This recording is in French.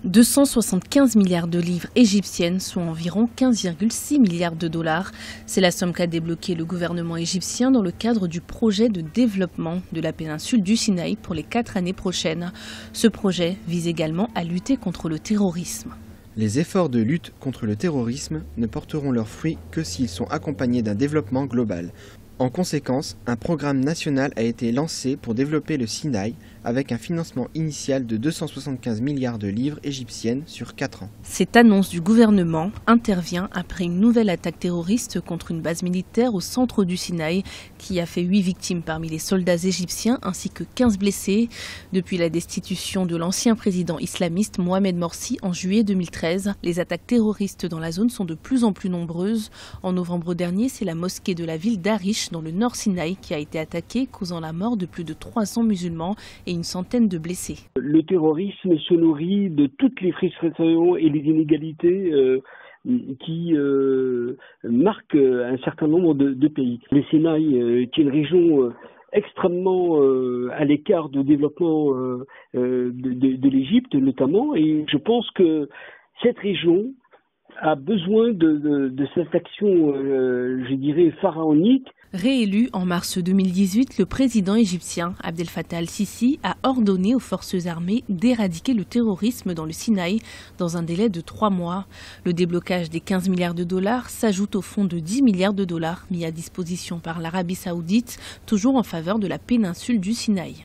275 milliards de livres égyptiennes, soit environ 15,6 milliards de dollars. C'est la somme qu'a débloqué le gouvernement égyptien dans le cadre du projet de développement de la péninsule du Sinaï pour les 4 années prochaines. Ce projet vise également à lutter contre le terrorisme. Les efforts de lutte contre le terrorisme ne porteront leurs fruits que s'ils sont accompagnés d'un développement global. En conséquence, un programme national a été lancé pour développer le Sinaï avec un financement initial de 275 milliards de livres égyptiennes sur 4 ans. Cette annonce du gouvernement intervient après une nouvelle attaque terroriste contre une base militaire au centre du Sinaï qui a fait 8 victimes parmi les soldats égyptiens ainsi que 15 blessés. Depuis la destitution de l'ancien président islamiste Mohamed Morsi en juillet 2013, les attaques terroristes dans la zone sont de plus en plus nombreuses. En novembre dernier, c'est la mosquée de la ville d'Arish dans le nord Sinaï qui a été attaquée, causant la mort de plus de 300 musulmans et une centaine de blessés. Le terrorisme se nourrit de toutes les frustrations et les inégalités qui marquent un certain nombre de pays. Le Sinaï est une région extrêmement à l'écart du développement de l'Égypte notamment, et je pense que cette région a besoin de cette action, je dirais, pharaonique. Réélu en mars 2018, le président égyptien Abdel Fattah al-Sisi a ordonné aux forces armées d'éradiquer le terrorisme dans le Sinaï dans un délai de 3 mois. Le déblocage des 15 milliards de dollars s'ajoute au fonds de 10 milliards de dollars mis à disposition par l'Arabie saoudite, toujours en faveur de la péninsule du Sinaï.